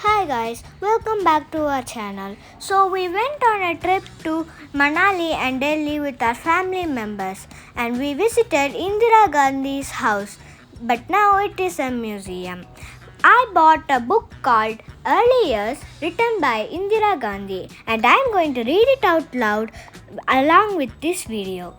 Hi guys, welcome back to our channel. So we went on a trip to Manali and Delhi with our family members and we visited Indira Gandhi's house, but now it is a museum. I bought a book called Early Years written by Indira Gandhi and I am going to read it out loud along with this video.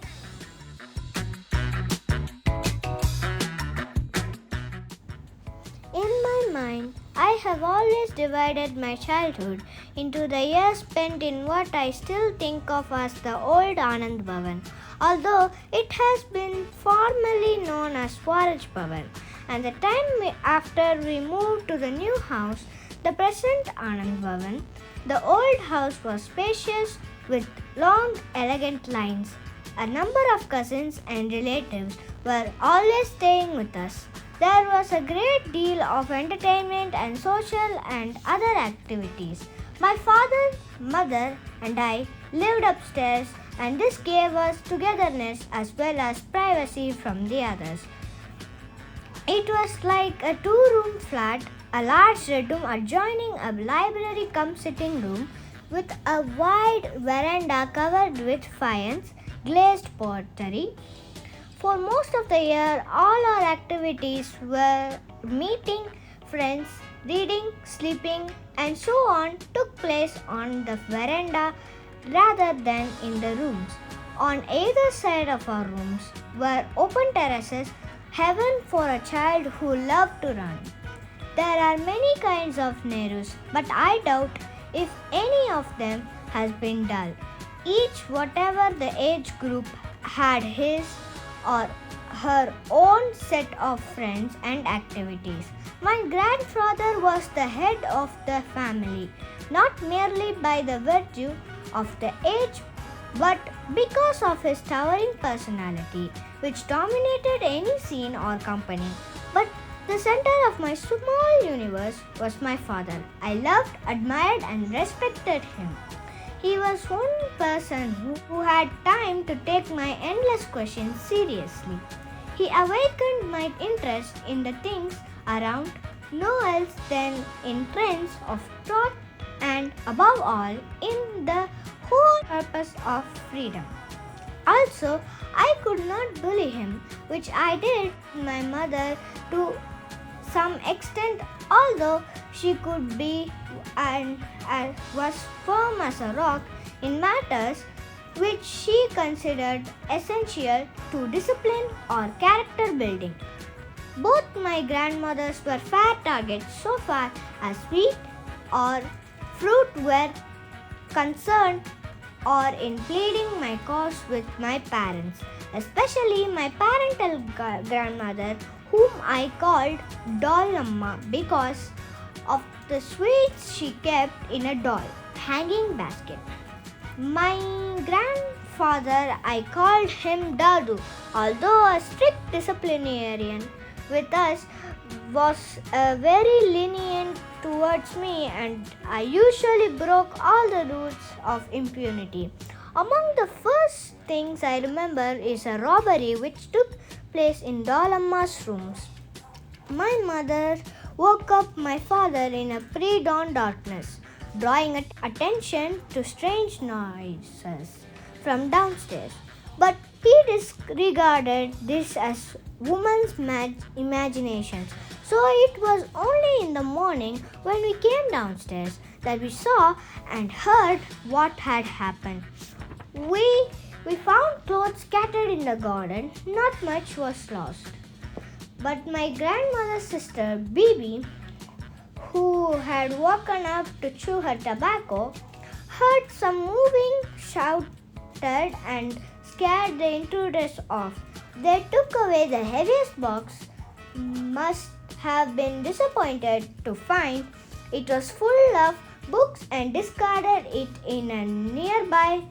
In my mind, I have always divided my childhood into the years spent in what I still think of as the old Anand Bhavan, although it has been formerly known as Swaraj Bhavan, and the time after we moved to the new house, the present Anand Bhavan. The old house was spacious with long, elegant lines. A number of cousins and relatives were always staying with us. There was a great deal of entertainment and social and other activities. My father, mother, and I lived upstairs, and this gave us togetherness as well as privacy from the others. It was like a two-room flat, a large bedroom adjoining a library cum sitting room with a wide veranda covered with faience, glazed pottery. For most of the year, all our activities were meeting friends, reading, sleeping, and so on took place on the veranda rather than in the rooms. On either side of our rooms were open terraces, heaven for a child who loved to run. There are many kinds of Nehrus, but I doubt if any of them has been dull. Each, whatever the age group, had his or her own set of friends and activities. My grandfather was the head of the family, not merely by the virtue of the age, but because of his towering personality, which dominated any scene or company. But the center of my small universe was my father. I loved, admired, and respected him. He was one person who had time to take my endless questions seriously. He awakened my interest in the things around, no else than in trends of thought and, above all, in the whole purpose of freedom. Also, I could not bully him, which I did my mother to some extent, although she could be and was firm as a rock in matters which she considered essential to discipline or character building. Both my grandmothers were fair targets so far as sweet or fruit were concerned or in pleading my cause with my parents, especially my parental grandmother, whom I called Dollamma because of the sweets she kept in a doll hanging basket. My grandfather, I called him Dadu, although a strict disciplinarian with us, was very lenient towards me, and I usually broke all the rules of impunity. Among the first things I remember is a robbery which took place in Dollamma's rooms. My mother woke up my father in a pre-dawn darkness, drawing attention to strange noises from downstairs. But he disregarded this as woman's imaginations. So it was only in the morning when we came downstairs that we saw and heard what had happened. We found clothes scattered in the garden. Not much was lost. But my grandmother's sister, Bibi, who had woken up to chew her tobacco, heard some moving, shouted, and scared the intruders off. They took away the heaviest box, must have been disappointed to find it was full of books, and discarded it in a nearby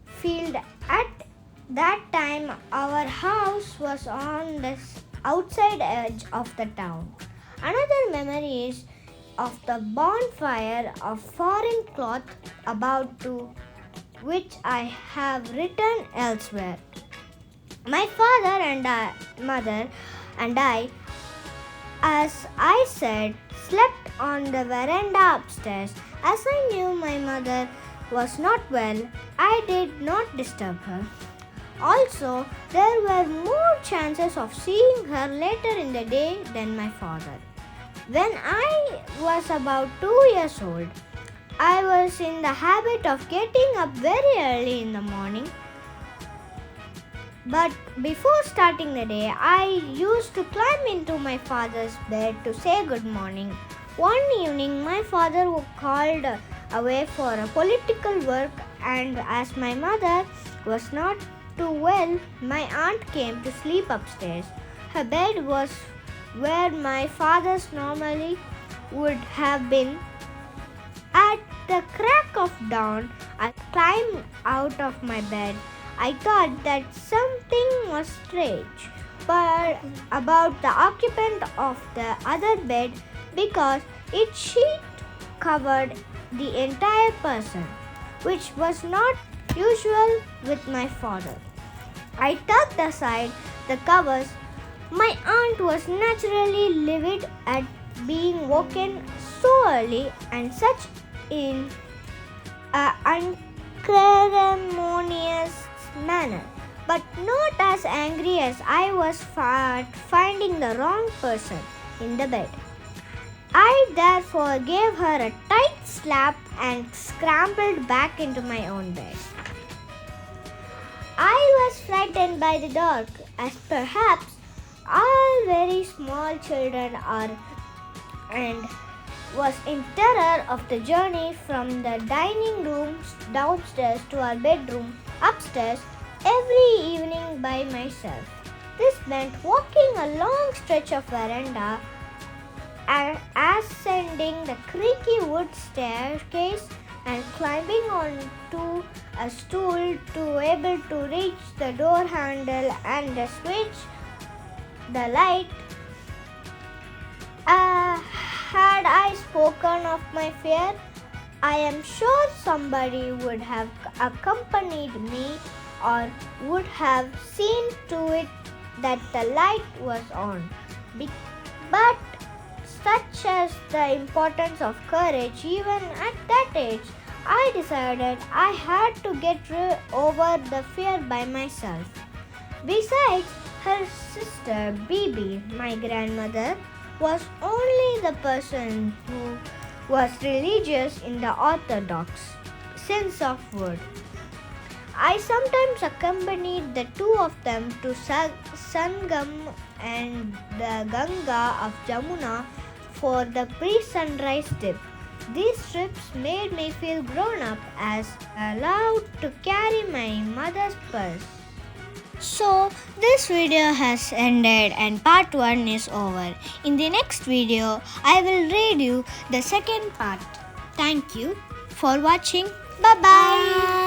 field. At that time, our house was on the outside edge of the town. Another memory is of the bonfire of foreign cloth about to which I have written elsewhere. My father and mother and I, as I said, slept on the veranda upstairs. As I knew my mother was not well, I did not disturb her. Also, there were more chances of seeing her later in the day than my father. When I was about 2 years old, I was in the habit of getting up very early in the morning. But before starting the day, I used to climb into my father's bed to say good morning. One evening, my father was called away for a political work, and as my mother was not too well, my aunt came to sleep upstairs. Her bed was where my father's normally would have been. At the crack of dawn, I climbed out of my bed. I thought that something was strange but about the occupant of the other bed because its sheet covered the entire person, which was not usual with my father. I tucked aside the covers. My aunt was naturally livid at being woken so early and such in an unceremonious manner, but not as angry as I was finding the wrong person in the bed. I therefore gave her a tight slap and scrambled back into my own bed. I was frightened by the dark, as perhaps all very small children are, and was in terror of the journey from the dining room downstairs to our bedroom upstairs every evening by myself. This meant walking a long stretch of veranda and ascending the creaky wood staircase and climbing onto a stool to able to reach the door handle and the switch the light. Had I spoken of my fear, I am sure somebody would have accompanied me or would have seen to it that the light was on. But such as the importance of courage even at that age, I decided I had to get over the fear by myself. Besides, her sister Bibi, my grandmother, was only the person who was religious in the orthodox sense of word. I sometimes accompanied the two of them to Sangam and the Ganga of Jamuna for the pre-sunrise dip. These trips made me feel grown up as allowed to carry my mother's purse. So, this video has ended and part 1 is over. In the next video, I will read you the second part. Thank you for watching. Bye-bye.